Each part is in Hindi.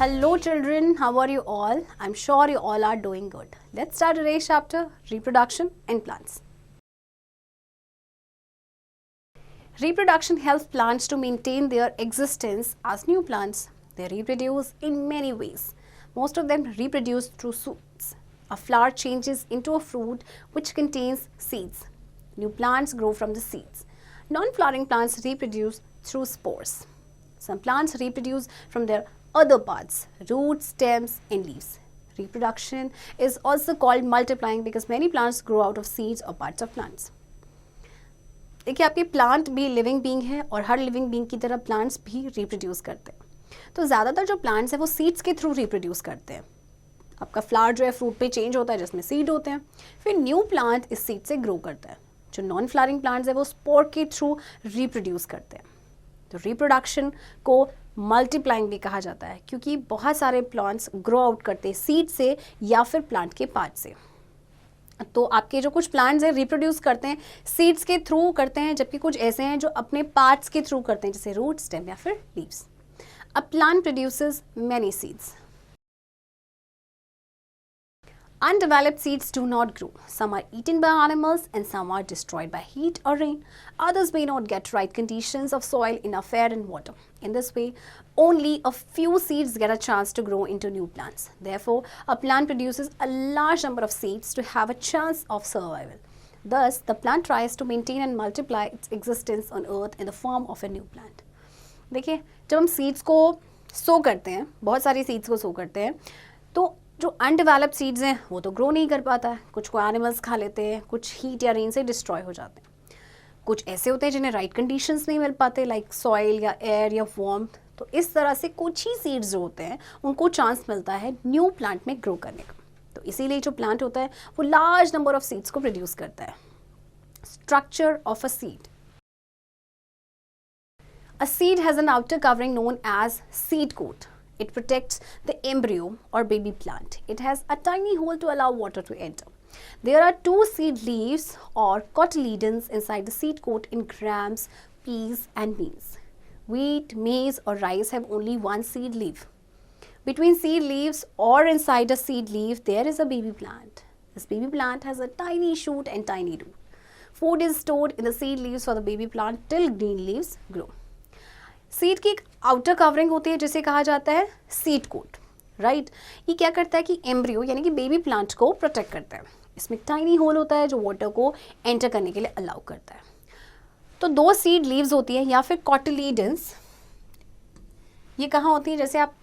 Hello children, how are you all? I'm sure you all are doing good. Let's start today's chapter, Reproduction in Plants. Reproduction helps plants to maintain their existence as new plants. They reproduce in many ways. Most of them reproduce through shoots. A flower changes into a fruit which contains seeds. New plants grow from the seeds. Non-flowering plants reproduce through spores. Some plants reproduce from their other parts, roots, stems, and leaves. Reproduction is also called multiplying because many plants grow out of seeds or parts of plants. देखिए आपके प्लांट भी लिविंग बीइंग है और हर लिविंग बीइंग की तरह प्लांट्स भी रिप्रोड्यूस करते हैं. तो ज़्यादातर जो प्लांट्स हैं वो सीड्स के थ्रू रिप्रोड्यूस करते हैं. आपका फ्लावर जो है फ्रूट पे चेंज होता है जिसमें सीड होते हैं. फिर न्यू प्लांट इस सीड से ग्रो करता है. जो नॉन फ्लावरिंग प्लांट्स है वो स्पोर के थ्रू रिप्रोड्यूस करते हैं. तो रिप्रोडक्शन को मल्टीप्लाइंग भी कहा जाता है क्योंकि बहुत सारे प्लांट्स ग्रो आउट करते हैं सीड से या फिर प्लांट के पार्ट से. तो आपके जो कुछ प्लांट्स हैं रिप्रोड्यूस करते हैं सीड्स के थ्रू करते हैं, जबकि कुछ ऐसे हैं जो अपने पार्ट्स के थ्रू करते हैं जैसे रूट, स्टेम या फिर leaves. A plant produces many seeds. Undeveloped seeds do not grow. Some are eaten by animals and some are destroyed by heat or rain. Others may not get right conditions of soil, enough air and water. In this way, only a few seeds get a chance to grow into new plants. Therefore, a plant produces a large number of seeds to have a chance of survival. Thus, the plant tries to maintain and multiply its existence on earth in the form of a new plant. देखिए, जब हम सीड्स को सो करते हैं, बहुत सारी सीड्स को सो करते हैं, तो जो अनडेवलप्ड सीड्स हैं वो तो ग्रो नहीं कर पाता है. कुछ को एनिमल्स खा लेते हैं, कुछ हीट या रेन से डिस्ट्रॉय हो जाते हैं. कुछ ऐसे होते हैं जिन्हें राइट कंडीशंस नहीं मिल पाते लाइक सॉइल या एयर या वार्मथ. तो इस तरह से कुछ ही सीड्स जो होते हैं उनको चांस मिलता है न्यू प्लांट में ग्रो करने का. तो इसीलिए जो प्लांट होता है वो लार्ज नंबर ऑफ सीड्स को प्रोड्यूस करता है. Structure of a seed. A seed has an outer covering known as seed coat. It protects the embryo or baby plant. It has a tiny hole to allow water to enter. There are two seed leaves or cotyledons inside the seed coat in grams, peas and beans. Wheat, maize or rice have only one seed leaf. Between seed leaves or inside a seed leaf, there is a baby plant. This baby plant has a tiny shoot and tiny root. Food is stored in the seed leaves for the baby plant till green leaves grow. Seed की एक आउटर कवरिंग होती है जिसे कहा जाता है सीड कोट. राइट, ये क्या करता है कि एम्ब्रियो यानी कि बेबी प्लांट को प्रोटेक्ट करता है. इसमें टाइनी होल होता है जो वाटर को एंटर करने के लिए अलाउ करता है. तो दो सीड लीव्स होती है या फिर कॉटिलीडन्स. ये कहाँ होती है? जैसे आप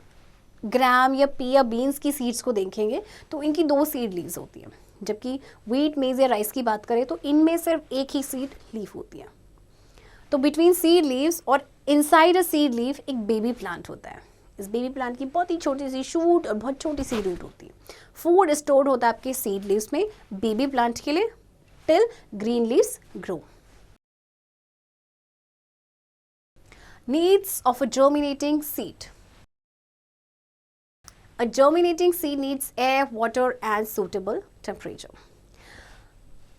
ग्राम या पी या बीन्स की सीड्स को देखेंगे तो इनकी दो सीड लीव्स होती है, जबकि व्हीट, मेज या राइस की बात करें तो इनमें सिर्फ एक ही सीड लीफ होती है. तो बिटवीन सीड लीव्स और इनसाइड अ सीड लीफ एक बेबी प्लांट होता है. इस बेबी प्लांट की बहुत ही छोटी सी शूट और बहुत छोटी सी रूट होती है. फूड स्टोर्ड होता है आपके सीड लीव्स में बेबी प्लांट के लिए till green leaves grow. Needs of a germinating seed. A germinating seed needs air, water and suitable temperature.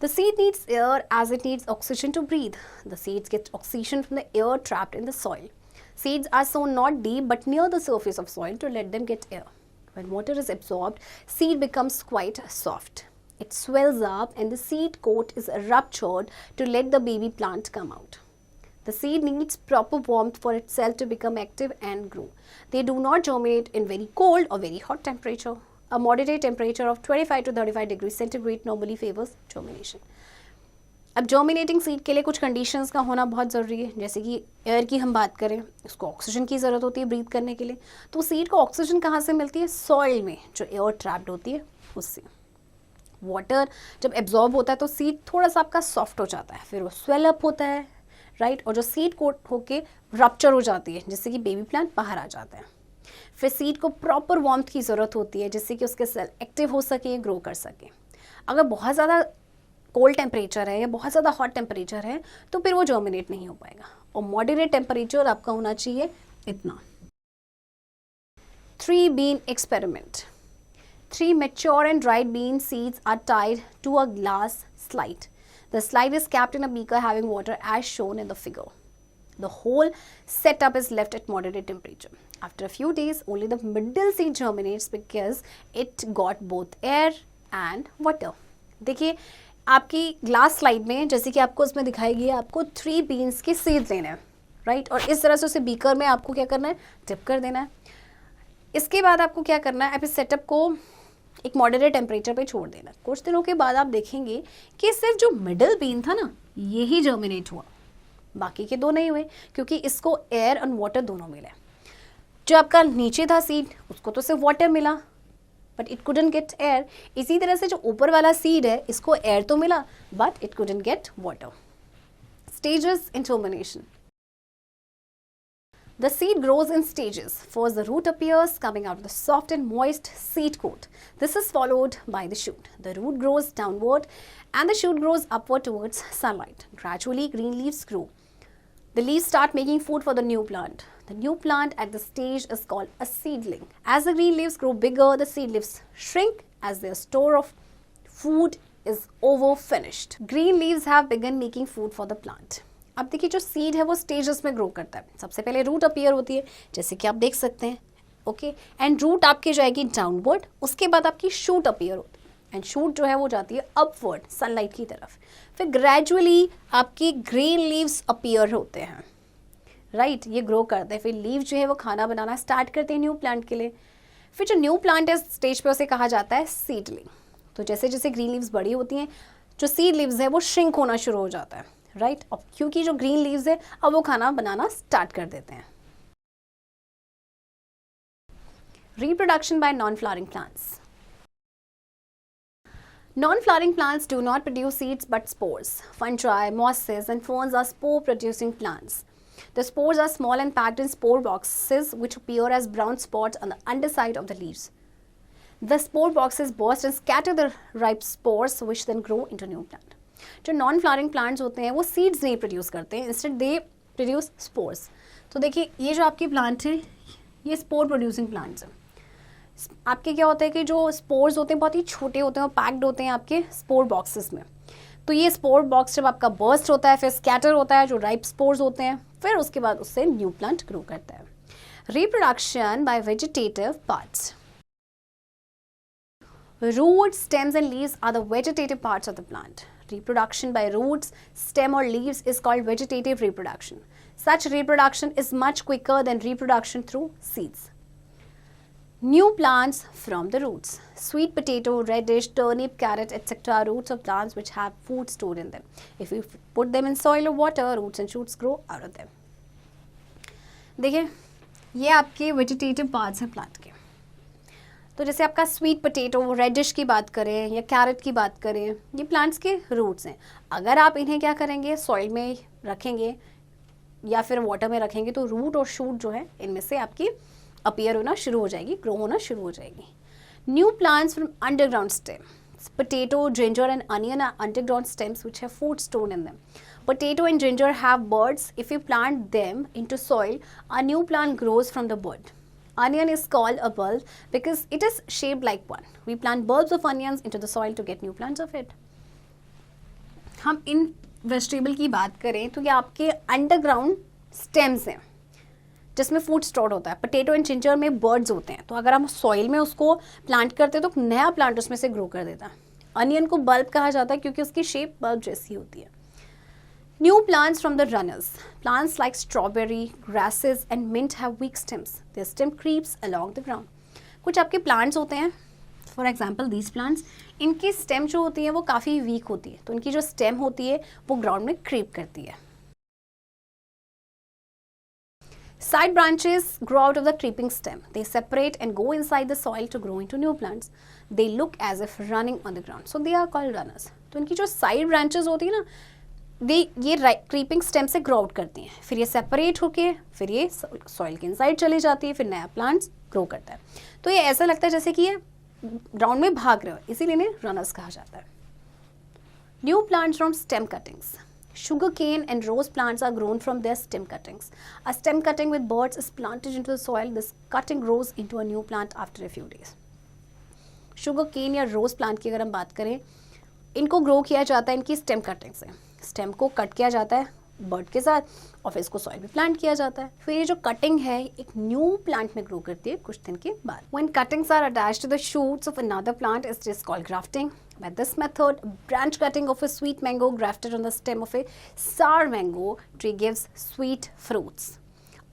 The seed needs air as it needs oxygen to breathe. The seeds get oxygen from the air trapped in the soil. Seeds are sown not deep but near the surface of soil to let them get air. When water is absorbed, seed becomes quite soft. It swells up and the seed coat is ruptured to let the baby plant come out. The seed needs proper warmth for itself to become active and grow. They do not germinate in very cold or very hot temperature. A moderate temperature of 25 to 35 degrees centigrade normally favors germination. अब जर्मिनेटिंग सीड के लिए कुछ कंडीशंस का होना बहुत ज़रूरी है. जैसे कि एयर की हम बात करें, इसको ऑक्सीजन की ज़रूरत होती है ब्रीथ करने के लिए. तो सीड को ऑक्सीजन कहाँ से मिलती है? सॉइल में जो एयर ट्रैप्ड होती है उससे. वाटर जब एब्जॉर्ब होता है तो सीड थोड़ा सा आपका सॉफ्ट हो जाता है, फिर वो स्वेल अप होता है. राइट, और जो सीड कोट होके रप्चर हो जाती है जिससे कि बेबी प्लांट बाहर आ जाता है. फिर सीड को प्रॉपर वार्मथ की ज़रूरत होती है जिससे कि उसके सेल एक्टिव हो सके, ग्रो कर सके. अगर बहुत ज़्यादा कोल्ड टेम्परेचर है या बहुत ज़्यादा हॉट टेम्परेचर है तो फिर वो जर्मिनेट नहीं हो पाएगा. और मॉडरेट टेम्परेचर आपका होना चाहिए इतना. 3 bean experiment. 3 mature and dried bean seeds are tied to a glass slide. The slide is kept in a beaker having water as shown in the figure. The whole setup is left at moderate temperature. After a few days, only the middle seed germinates because it got both air and water. देखिए आपकी ग्लास स्लाइड में जैसे कि आपको उसमें दिखाई गई है, आपको 3 बीन्स के सीड लेने हैं, राइट, और इस तरह से उसे बीकर में आपको क्या करना है, डिप कर देना है. इसके बाद आपको क्या करना है, आप इस सेटअप को एक मॉडरेट टेम्परेचर पे छोड़ देना. कुछ दिनों के बाद आप देखेंगे कि सिर्फ जो मिडल बीन था ना, यही जर्मिनेट हुआ, बाकी के 2 नहीं हुए, क्योंकि इसको एयर एंड वाटर दोनों मिले. जो आपका नीचे था सीड, उसको तो सिर्फ वाटर मिला, but it couldn't get air. इसी तरह से जो ऊपर वाला सीड है, इसको एयर तो मिला, but it couldn't get water. Stages in germination. The seed grows in stages. First, the root appears coming out of the soft and moist seed coat. This is followed by the shoot. The root grows downward and the shoot grows upward towards sunlight. Gradually, green leaves grow. The leaves start making food for the new plant. The new plant at this stage is called a seedling. As the green leaves grow bigger, the seed leaves shrink as their store of food is over finished. Green leaves have begun making food for the plant. अब देखिए जो सीड है वो स्टेजेस में ग्रो करता है. सबसे पहले रूट अपीयर होती है, जैसे कि आप देख सकते हैं, ओके, एंड रूट आपकी जाएगी डाउनवर्ड. उसके बाद आपकी शूट अपीयर होती है, एंड शूट जो है वो जाती है अपवर्ड सनलाइट की तरफ. फिर ग्रेजुअली आपकी ग्रीन लीव्स अपीयर होते हैं, राइट, ये ग्रो करते हैं. फिर लीव जो है वो खाना बनाना स्टार्ट करते हैं न्यू प्लांट के लिए. फिर जो न्यू प्लांट है स्टेज पे उसे कहा जाता है सीडलिंग. तो जैसे जैसे ग्रीन लीव्स बड़ी होती हैं, जो सीड लीव्स है वो श्रिंक होना शुरू हो जाता है, राइट. अब क्योंकि जो ग्रीन लीव्स है अब वो खाना बनाना स्टार्ट कर देते हैं. Reproduction by non flowering plants. Non-flowering plants do not produce seeds but spores. Fungi, mosses and ferns are spore-producing plants. The spores are small and packed in spore boxes which appear as brown spots on the underside of the leaves. The spore boxes burst and scatter the ripe spores which then grow into new plant. जो नॉन फ्लावरिंग प्लांट्स होते हैं वो सीड्स नहीं प्रोड्यूस करते हैं, इंस्टेड दे प्रोड्यूस स्पोर्स. तो देखिए ये जो आपकी प्लांट है ये स्पोर प्रोड्यूसिंग प्लांट्स हैं. आपके क्या होता है कि जो स्पोर्स होते हैं बहुत ही छोटे होते हैं और पैक्ड होते हैं आपके स्पोर बॉक्सेस में. तो ये स्पोर बॉक्स जब आपका बर्स्ट होता है, फिर स्कैटर होता है, जो राइप स्पोर्स होते हैं, फिर उसके बाद उससे न्यू प्लांट ग्रो करता है. Reproduction by vegetative parts. Roots, stems and leaves are the vegetative parts of the plant. Reproduction by roots, stem or leaves is called vegetative reproduction. Such reproduction is much quicker than reproduction through seeds. New plants from the roots. Sweet potato, radish, turnip, carrot, etc. are roots of plants which have food stored in them. If you put them in soil or water, roots and shoots grow out of them. देखिए ये आपके vegetative parts हैं प्लांट के. तो जैसे आपका स्वीट पोटैटो, रेडिश की बात करें या कैरेट की बात करें, ये प्लांट्स के रूट्स हैं. अगर आप इन्हें क्या करेंगे, सॉइल में रखेंगे या फिर वाटर में रखेंगे, तो रूट और शूट जो है इनमें से आपकी अपीयर होना शुरू हो जाएगी, ग्रो होना शुरू हो जाएगी. New plants from underground stem. Potato, ginger and onion are underground stems which have food stored in them. Potato and ginger have buds. If you plant them into soil, a new plant grows from the bud. Onion is called a bulb because it is shaped like one. We plant bulbs of onions into the soil to get new plants of it. हम इन वेजिटेबल की बात करें तो ये आपके अंडरग्राउंड स्टेम्स हैं जिसमें फूड स्टोर होता है. पोटैटो एंड जिंजर में बर्ड्स होते हैं, तो अगर हम सॉइल में उसको प्लांट करते हैं तो नया प्लांट उसमें से ग्रो कर देता है. अनियन को बल्ब कहा जाता है क्योंकि उसकी शेप बल्ब जैसी होती है. New plants from the runners. Plants like strawberry, grasses and mint have weak stems. Their stem creeps along the ground. कुछ आपके plants होते हैं, for example these plants, इनकी stem जो होती है वो काफ़ी weak होती है, तो इनकी जो stem होती है वो ground में creep करती है. Side branches grow out of the creeping stem. They separate and go inside the soil to grow into new plants. They look as if running on the ground. So they are called runners. तो इनकी जो side branches होती है ना, ये क्रीपिंग स्टेम से ग्रो आउट करती हैं, फिर ये सेपरेट होके फिर ये सॉइल के इनसाइड चली जाती है, फिर नया प्लांट्स ग्रो करता है. तो ये ऐसा लगता है जैसे कि ये ग्राउंड में भाग रहे हो, इसीलिए इन्हें रनर्स कहा जाता है. New plants from stem cuttings. Sugar cane and rose plants are grown from their stem cuttings. A stem cutting with buds is planted into the soil. This cutting grows into a new plant after a few days. Sugar cane या rose plant की अगर हम बात करें, इनको ग्रो किया जाता है इनकी स्टेम कटिंग से. स्टेम को कट किया जाता है, बर्ड के साथ, और फिर इसको सॉइल में प्लांट किया जाता है। फिर ये जो कटिंग है एक न्यू प्लांट में ग्रो करती है कुछ दिन के बाद। When cuttings are attached to the shoots of another plant, it is called grafting. By this method, branch cutting of a sweet mango grafted on the stem of a sour mango tree gives sweet fruits.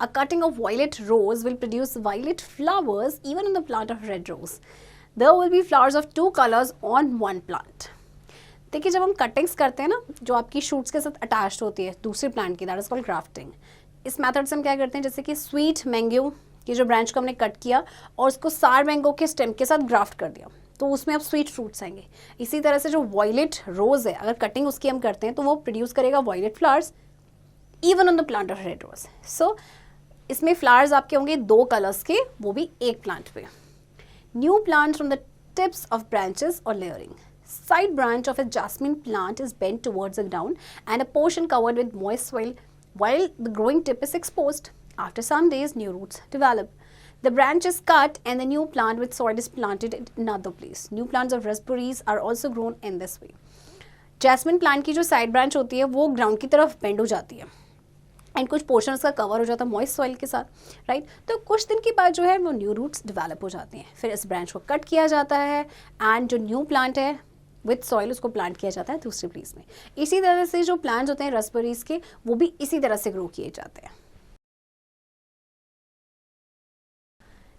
A cutting of violet rose will produce violet flowers even on the plant of red rose. There will be flowers of two colors on one plant. देखिए जब हम कटिंग्स करते हैं ना, जो आपकी शूट्स के साथ अटैच्ड होती है दूसरे प्लांट की, दैट इज कॉल्ड ग्राफ्टिंग। इस मेथड से हम क्या करते हैं, जैसे कि स्वीट मैंगो की जो ब्रांच को हमने कट किया और उसको सार मैंगो के स्टेम के साथ ग्राफ्ट कर दिया, तो उसमें अब स्वीट फ्रूट्स आएंगे। इसी तरह से जो वॉयलेट रोज है, अगर कटिंग उसकी हम करते हैं तो वो प्रोड्यूस करेगा violet flowers even on the plant of red rose. So इसमें फ्लावर्स आपके होंगे 2 कलर्स के, वो भी एक प्लांट पे। New plant from the tips of branches और layering. Side branch of a jasmine plant is bent towards the ground and a portion covered with moist soil while the growing tip is exposed. After some days, new roots develop. The branch is cut and the new plant with soil is planted in another place. New plants of raspberries are also grown in this way. Jasmine plant की जो side branch होती है वो ground की तरफ bend हो जाती है एंड कुछ पोर्शन उसका कवर हो जाता है मॉइस्ट सॉइल के साथ, राइट। तो कुछ दिन के बाद जो है वो न्यू रूट्स डेवलप हो जाते हैं। फिर इस ब्रांच को कट किया जाता है एंड जो न्यू प्लांट है विथ सॉइल उसको प्लांट किया जाता है दूसरे प्लेस में। इसी तरह से जो प्लांट्स होते हैं रास्पबेरीज के, वो भी इसी तरह से ग्रो किए जाते हैं।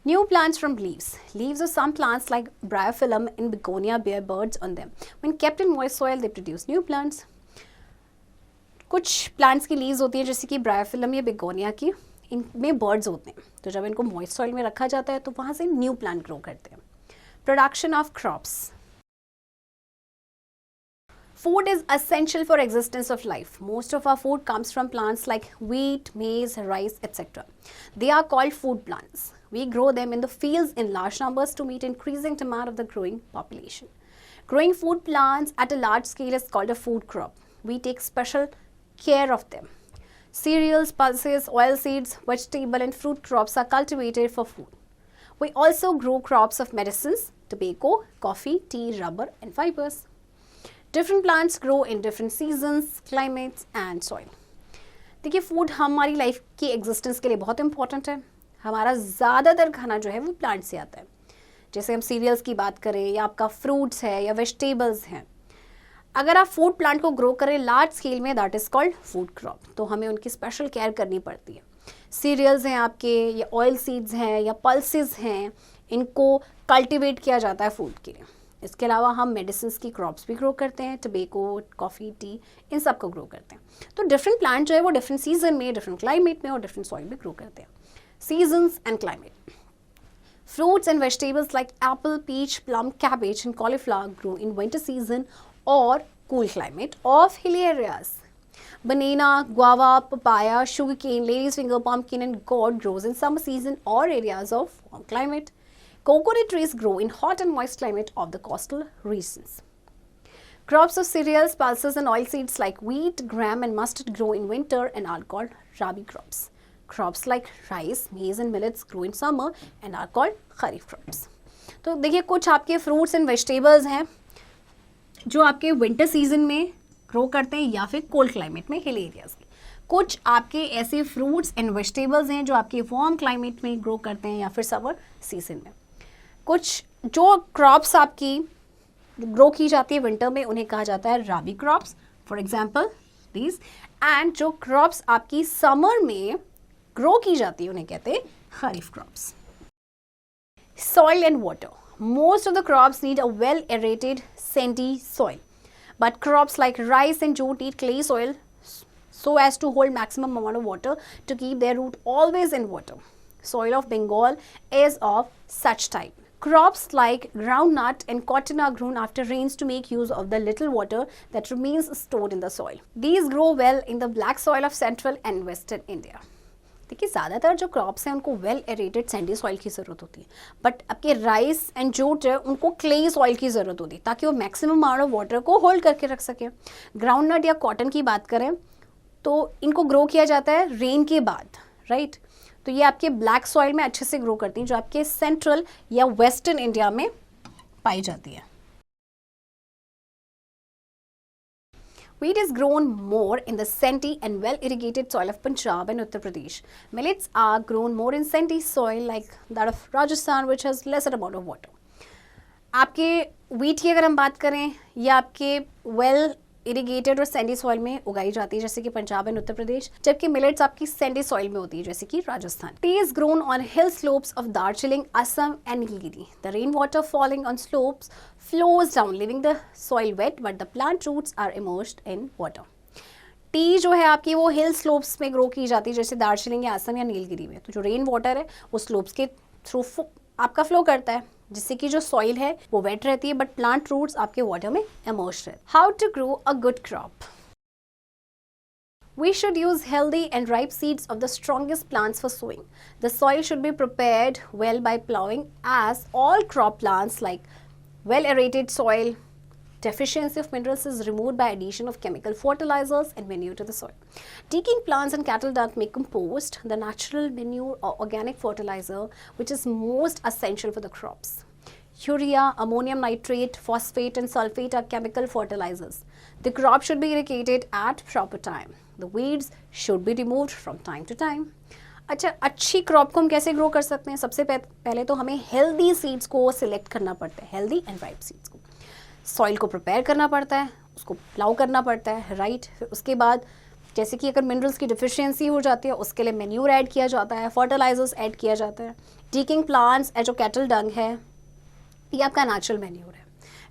New plants from leaves. Leaves of some plants like Bryophyllum and Begonia bear buds on them. When kept in moist soil, they produce new plants. कुछ प्लांट्स की लीव्स होती है जैसे कि ब्रायोफिलम या बेगोनिया की, इनमें बर्ड्स होते हैं, तो जब इनको मॉइस्ट सॉइल में रखा जाता है तो वहाँ से न्यू प्लांट ग्रो करते हैं। Production of crops. Food is essential for existence of life. Most of our food comes from plants like wheat, maize, rice, etc. They are called food plants. We grow them in the fields in large numbers to meet increasing demand of the growing population. Growing food plants at a large scale is called a food crop. We take special care of them. Cereals, pulses, oilseeds, vegetable and fruit crops are cultivated for food. We also grow crops of medicines, tobacco, coffee, tea, rubber and fibers. Different plants grow in different seasons, climates and soil. देखिए फूड हमारी लाइफ की एग्जिस्टेंस के लिए बहुत इंपॉर्टेंट है। हमारा ज़्यादातर खाना जो है वो प्लांट से आता है। जैसे हम सीरियल्स की बात करें या आपका फ्रूट्स है या वेजिटेबल्स हैं, अगर आप फूड प्लांट को ग्रो करें लार्ज स्केल में, that is called food crop, तो हमें उनकी स्पेशल केयर करनी पड़ती है। सीरियल्स हैं आपके, या ऑयल सीड्स हैं या पल्सेस हैं, इनको कल्टिवेट किया जाता है फूड के लिए। इसके अलावा हम मेडिसिन की क्रॉप्स भी ग्रो करते हैं, टबेको, कॉफ़ी, टी, इन सब को ग्रो करते हैं। तो डिफरेंट प्लांट जो है वो डिफरेंट सीजन में, डिफरेंट क्लाइमेट में और डिफरेंट सॉइल में ग्रो करते हैं। Seasons and climate. Fruits and vegetables like apple, peach, plum, cabbage and cauliflower grow in winter season or cool climate of hilly areas. Banana, guava, papaya, sugarcane, lady's finger, pumpkin and gourd grows in summer season or areas of warm climate. Coconut trees grow in hot and moist climate of the coastal regions. Crops of cereals, pulses and oilseeds like wheat, gram and mustard grow in winter and are called rabi crops. Crops like rice, maize and millets grow in summer and are called kharif crops. तो देखिए कुछ आपके फ्रूट्स एंड वेजिटेबल्स हैं जो आपके विंटर सीजन में ग्रो करते हैं या फिर कोल्ड क्लाइमेट में, हिल एरियाज में। कुछ आपके ऐसे फ्रूट्स एंड वेजिटेबल्स हैं जो आपके वार्म क्लाइमेट में ग्रो करते हैं या फिर समर सीजन में। कुछ जो क्रॉप्स आपकी ग्रो की जाती है विंटर में उन्हें कहा जाता है rabi crops, for example these. And जो क्रॉप्स आपकी समर में ग्रो की जाती है उन्हें कहते हैं kharif crops. Soil and water. Most of the crops need a well-aerated, sandy soil. But crops like rice and jute need clay soil so as to hold maximum amount of water to keep their root always in water. Soil of Bengal is of such type. Crops like groundnut and cotton are grown after rains to make use of the little water that remains stored in the soil. These grow well in the black soil of central and western India. देखिए ज़्यादातर जो क्रॉप्स हैं उनको वेल एरेटेड सैंडी सॉइल की ज़रूरत होती है, बट आपके राइस एंड जूट है उनको क्ले सॉइल की ज़रूरत होती है ताकि वो मैक्सिमम अमाउंट ऑफ वाटर को होल्ड करके रख सके। ग्राउंडनट या कॉटन की बात करें तो इनको ग्रो किया जाता है रेन के बाद, राइट। तो ये आपके ब्लैक सॉइल में अच्छे से ग्रो करती हैं जो आपके सेंट्रल या वेस्टर्न इंडिया में पाई जाती है। Wheat is grown more in the sandy and well-irrigated soil of Punjab and Uttar Pradesh. Millets are grown more in sandy soil like that of Rajasthan, which has lesser amount of water. आपके wheat की अगर हम बात करें, ये आपके well इरीगेटेड और सैंडी सॉइल में उगाई जाती है जैसे कि पंजाब एंड उत्तर प्रदेश, जबकि मिलेट्स आपकी सैंडी सॉइल में होती है जैसे कि Rajasthan. Tea is grown on hill slopes of Darjeeling, Assam and Nilgiri. The rain water falling on slopes flows down leaving the soil wet but the plant roots are immersed in water. Tea जो है आपकी वो हिल स्लोप्स में ग्रो की जाती है जैसे दार्जिलिंग या असम या नीलगिरी में. तो जो रेन वाटर है वो स्लोप्स के थ्रू आपका फ्लो करता है जिससे कि जो सॉइल है वो वेट रहती है बट प्लांट रूट्स आपके वाटर में इमर्स्ड है. How to grow a good crop. We should use healthy and ripe seeds of the strongest plants for sowing. The soil should be prepared well by plowing, as all crop plants like well aerated soil. Deficiency of minerals is removed by addition of chemical fertilizers and manure to the soil. Taking plants and cattle dung make compost, the natural manure or organic fertilizer, which is most essential for the crops. Urea, ammonium nitrate, phosphate and sulfate are chemical fertilizers. The crop should be irrigated at proper time. The weeds should be removed from time to time. अच्छा, अच्छी क्रॉप को हम कैसे ग्रो कर सकते हैं? सबसे पहले तो हमें हेल्दी सीड्स को सिलेक्ट करना पड़ता है, हेल्दी एंड राइप सीड्स को. सॉइल को प्रिपेयर करना पड़ता है, उसको प्लाउ करना पड़ता है, राइट. फिर उसके बाद जैसे कि अगर मिनरल्स की डिफिशियंसी हो जाती है उसके लिए मैन्यूर ऐड किया जाता है, फर्टिलाइजर्स ऐड किया जाता है. टीकिंग प्लांट्स जो कैटल डंग है ये आपका नेचुरल मैन्यूर है,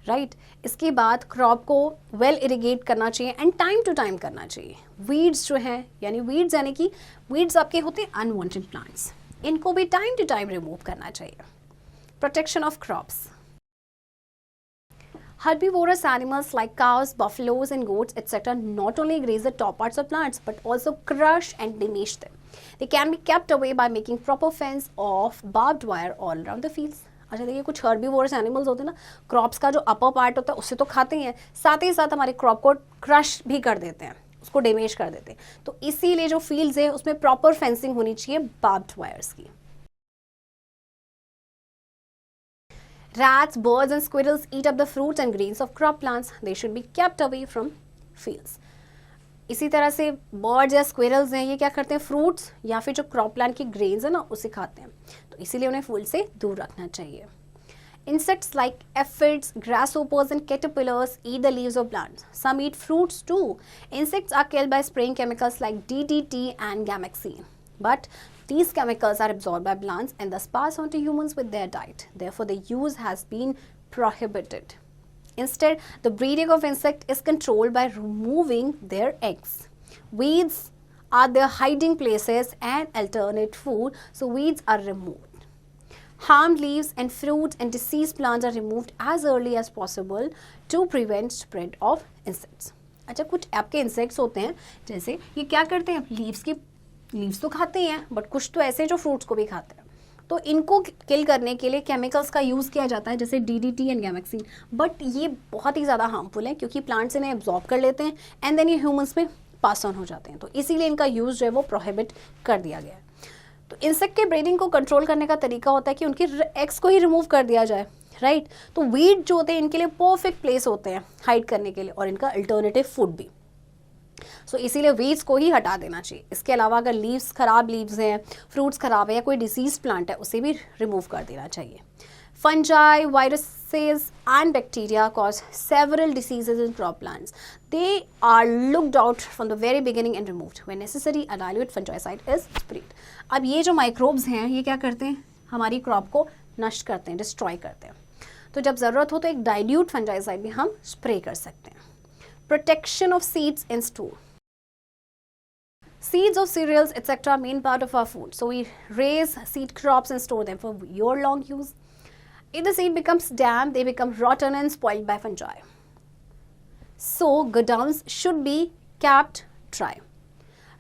राइट. इसके बाद क्रॉप को वेल इरीगेट करना चाहिए एंड टाइम टू टाइम करना चाहिए. वीड्स जो हैं यानी वीड्स आपके होते हैं अनवांटेड प्लांट्स, इनको भी टाइम टू टाइम रिमूव करना चाहिए. Protection of crops. Herbivorous animals like cows, buffaloes and goats etc. not only graze the top parts of plants but also crush and damage them. They can be kept away by making proper fence of barbed wire all around the fields. अच्छा देखिए, कुछ हर्बीवोरस एनिमल्स होते हैं ना, क्रॉप्स का जो अपर पार्ट होता है उससे तो खाते ही हैं, साथ ही साथ हमारे क्रॉप को क्रश भी कर देते हैं, उसको डैमेज कर देते हैं. तो इसीलिए जो फील्ड्स है उसमें प्रॉपर फेंसिंग होनी चाहिए बार्ब्ड वायर्स की. Rats, birds and squirrels eat up the fruits and grains of crop plants. They should be kept away from fields. इसी तरह से बर्ड्स या स्क्विरल्स हैं, ये क्या करते हैं, फ्रूट्स या फिर जो क्रॉप प्लांट की ग्रेन्स है ना उसे खाते हैं, तो इसीलिए उन्हें फील्ड से दूर रखना चाहिए. Insects like aphids, grasshoppers and caterpillars eat the leaves of plants. Some eat fruits too. Insects are killed by spraying chemicals like DDT and Gamaxine. But these chemicals are absorbed by plants and thus pass on to humans with their diet. Therefore, the use has been prohibited. Instead, the breeding of insect is controlled by removing their eggs. Weeds are their hiding places and alternate food, so weeds are removed. Harmed leaves and fruits and diseased plants are removed as early as possible to prevent spread of insects. अच्छा, कुछ आपके इंसेक्ट्स होते हैं जैसे ये क्या करते हैं, लीव्स तो खाते ही हैं बट कुछ तो ऐसे जो फ्रूट्स को भी खाते हैं, तो इनको किल करने के लिए केमिकल्स का यूज़ किया जाता है जैसे DDT एंड गैमेक्सिन. बट ये बहुत ही ज़्यादा हार्मफुल है क्योंकि प्लांट्स इन्हें एब्जॉर्ब कर लेते हैं एंड देन ये ह्यूमंस में पास ऑन हो जाते हैं, तो इसीलिए इनका यूज़ जो है वो प्रोहिबिट कर दिया गया है. तो इंसेक्ट के ब्रीडिंग को कंट्रोल करने का तरीका होता है कि उनके एग्स को ही रिमूव कर दिया जाए, राइट. तो वीड जो होते हैं इनके लिए परफेक्ट प्लेस होते हैं हाइड करने के लिए और इनका अल्टरनेटिव फूड भी. सो इसीलिए वीड्स को ही हटा देना चाहिए. इसके अलावा अगर लीव्स खराब लीव्स हैं, फ्रूट्स खराब है या कोई डिसीज प्लांट है उसे भी रिमूव कर देना चाहिए. Fungi, viruses and bacteria cause several diseases in crop plants. They are looked out from the very beginning and removed. When necessary a dilute fungicide is spread. अब ये जो माइक्रोब्स हैं ये क्या करते हैं, हमारी क्रॉप को नष्ट करते हैं, डिस्ट्रॉय करते हैं. तो जब ज़रूरत हो तो एक डाइल्यूट फंजाइसाइड भी हम स्प्रे कर सकते हैं. Protection of seeds in store. Seeds of cereals etc. are main part of our food. So we raise seed crops and store them for year-long use. If the seed becomes damp, they become rotten and spoiled by fungi. So godowns should be kept dry.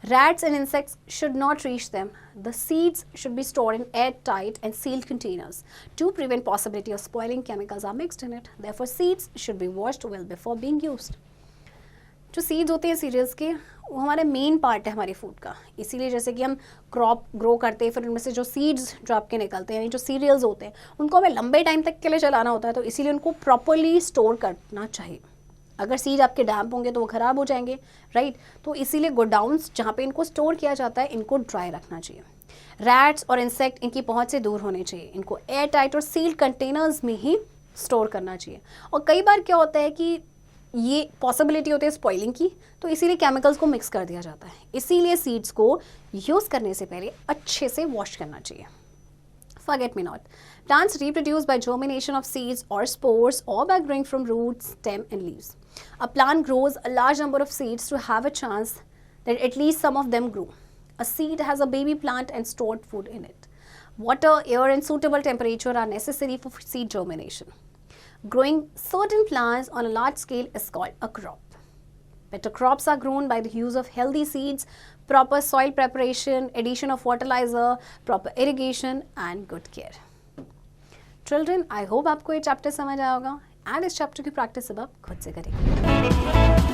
Rats and insects should not reach them. The seeds should be stored in airtight and sealed containers. To prevent possibility of spoiling, chemicals are mixed in it. Therefore, seeds should be washed well before being used. जो सीड्स होते हैं सीरियल्स के वो हमारे मेन पार्ट है हमारे फूड का, इसीलिए जैसे कि हम क्रॉप ग्रो करते हैं फिर उनमें से जो सीड्स जो आपके निकलते हैं यानी जो सीरियल्स होते हैं उनको हमें लंबे टाइम तक के लिए चलाना होता है, तो इसीलिए उनको प्रॉपरली स्टोर करना चाहिए, अगर सीड आपके डैम्प होंगे तो वो ख़राब हो जाएंगे, राइट। तो इसीलिए गोडाउन्स जहाँ पे इनको स्टोर किया जाता है इनको ड्राई रखना चाहिए। रैट्स और इंसेक्ट इनकी पहुंच से दूर होने चाहिए, इनको एयर टाइट और सील्ड कंटेनर्स में ही स्टोर करना चाहिए। और कई बार क्या होता है कि ये पॉसिबिलिटी होती है स्पॉइलिंग की, तो इसीलिए केमिकल्स को मिक्स कर दिया जाता है। इसीलिए सीड्स को यूज़ करने से पहले अच्छे से वॉश करना चाहिए। Forget me not. Plants reproduce by germination of seeds or spores or by growing from roots, stem and leaves. A plant grows a large number of seeds to have a chance that at least some of them grow. A seed has a baby plant and stored food in it. Water, air and suitable temperature are necessary for seed germination. Growing certain plants on a large scale is called a crop. Better crops are grown by the use of healthy seeds, proper soil preparation, addition of fertilizer, proper irrigation and good care. Children, I hope आपको ये चैप्टर समझ आया होगा एंड इस चैप्टर की प्रैक्टिस अब आप खुद से करेंगे।